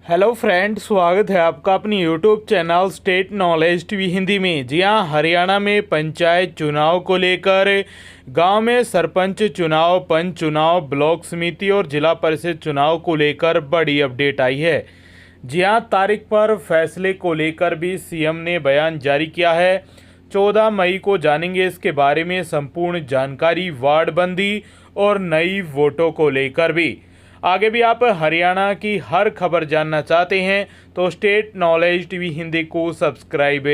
Hello friend, स्वागत है आपका अपनी YouTube channel state knowledge TV Hindi में। जी हाँ, हरियाणा में पंचायत चुनाव को लेकर गांव में सरपंच चुनाव, पंच चुनाव, ब्लॉक समिति और जिला परिषद चुनाव को लेकर बड़ी अपडेट आई है। जी हाँ, तारीख पर फैसले को लेकर भी सीएम ने बयान जारी किया है। 14 मई को जानेंगे इसके बारे में संपूर्ण जानकारी, वार्ड बंदी और नई वोटों को लेकर भी। आगे भी आप हरियाणा की हर खबर जानना चाहते हैं तो स्टेट नॉलेज टीवी हिंदी को सब्सक्राइब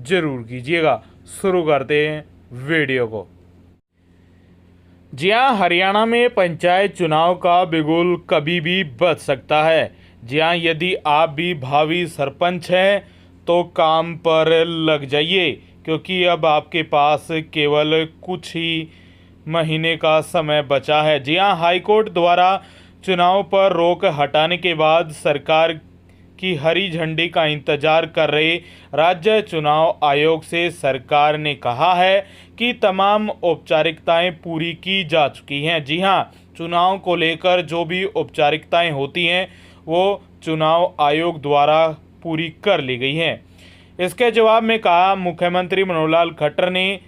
जरूर कीजिएगा। शुरू करते हैं वीडियो को। जी हाँ, हरियाणा में पंचायत चुनाव का बिगुल कभी भी बज सकता है। जी हाँ, यदि आप भी भावी सरपंच हैं तो काम पर लग जाइए, क्योंकि अब आपके पास केवल कुछ ही महीने का समय बचा है। जी हाँ, हाईकोर्ट द्वारा चुनाव पर रोक हटाने के बाद सरकार की हरी झंडी का इंतजार कर रहे राज्य चुनाव आयोग से सरकार ने कहा है कि तमाम औपचारिकताएं पूरी की जा चुकी हैं। जी हां, चुनाव को लेकर जो भी औपचारिकताएं होती हैं वो चुनाव आयोग द्वारा पूरी कर ली गई हैं। इसके जवाब में कहा, मुख्यमंत्री मनोहर लाल खट्टर ने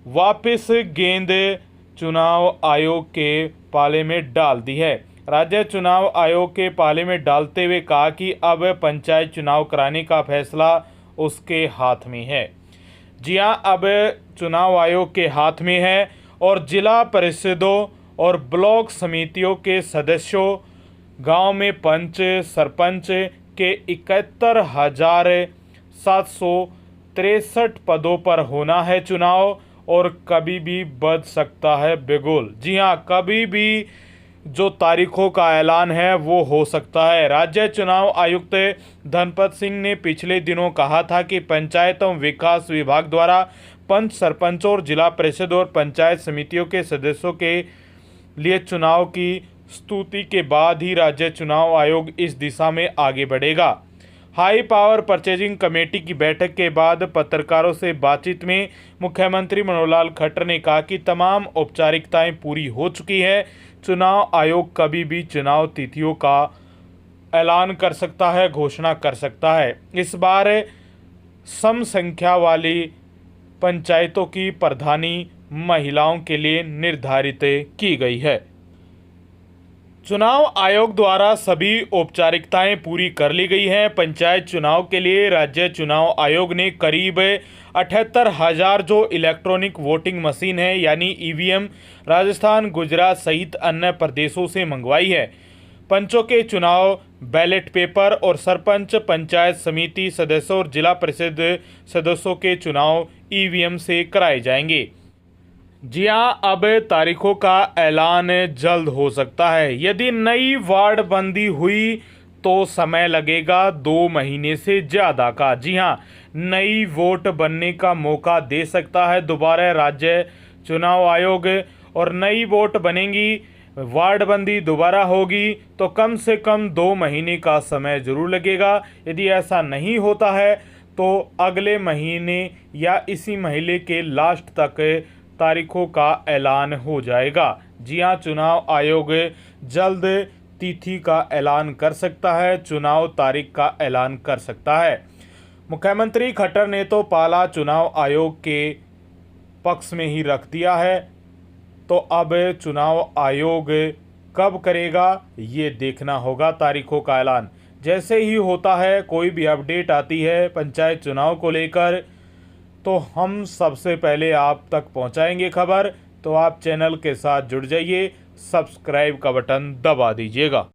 वापस गेंद चुनाव आयोग के पाले में डाल दी है। राज्य चुनाव आयोग के पाले में डालते हुए कहा कि अब पंचायत चुनाव कराने का फैसला उसके हाथ में है। जी हां, अब चुनाव आयोग के हाथ में है और जिला परिषदों और ब्लॉक समितियों के सदस्यों, गांव में पंच सरपंच के 71,763 पदों पर होना है चुनाव और कभी भी बज सकता है बिगुल। जी हां, कभी भी जो तारीखों का ऐलान है वो हो सकता है। राज्य चुनाव आयुक्त धनपत सिंह ने पिछले दिनों कहा था कि पंचायत एवं विकास विभाग द्वारा पंच, सरपंचों और जिला परिषद और पंचायत समितियों के सदस्यों के लिए चुनाव की स्तुति के बाद ही राज्य चुनाव आयोग इस दिशा में आगे बढ़ेगा। हाई पावर परचेजिंग कमेटी की बैठक के बाद पत्रकारों से बातचीत में मुख्यमंत्री मनोहर लाल खट्टर ने कहा कि तमाम औपचारिकताएं पूरी हो चुकी है। चुनाव आयोग कभी भी चुनाव तिथियों का ऐलान कर सकता है, घोषणा कर सकता है। इस बार सम संख्या वाली पंचायतों की प्रधानी महिलाओं के लिए निर्धारित की गई है। चुनाव आयोग द्वारा सभी औपचारिकताएं पूरी कर ली गई हैं। पंचायत चुनाव के लिए राज्य चुनाव आयोग ने करीब 78,000 जो इलेक्ट्रॉनिक वोटिंग मशीन है यानी ईवीएम राजस्थान, गुजरात सहित अन्य प्रदेशों से मंगवाई है। पंचों के चुनाव बैलेट पेपर और सरपंच, पंचायत समिति सदस्यों और जिला परिषद सदस्यों के चुनाव ईवीएम से कराए जाएंगे। जी हाँ, अब तारीखों का ऐलान जल्द हो सकता है। यदि नई वार्ड बंदी हुई तो समय लगेगा 2 महीने से ज़्यादा का। जी हाँ, नई वोट बनने का मौका दे सकता है दोबारा राज्य चुनाव आयोग और नई वोट बनेंगी, वार्ड बंदी दोबारा होगी तो कम से कम 2 महीने का समय जरूर लगेगा। यदि ऐसा नहीं होता है तो अगले महीने या इसी महीने के लास्ट तक तारीखों का ऐलान हो जाएगा। जी हां, चुनाव आयोग जल्द तिथि का ऐलान कर सकता है, चुनाव तारीख का ऐलान कर सकता है। मुख्यमंत्री खट्टर ने तो पाला चुनाव आयोग के पक्ष में ही रख दिया है, तो अब चुनाव आयोग कब करेगा ये देखना होगा तारीखों का ऐलान। जैसे ही होता है, कोई भी अपडेट आती है पंचायत चुनाव को लेकर तो हम सबसे पहले आप तक पहुंचाएंगे खबर। तो आप चैनल के साथ जुड़ जाइए, सब्सक्राइब का बटन दबा दीजिएगा।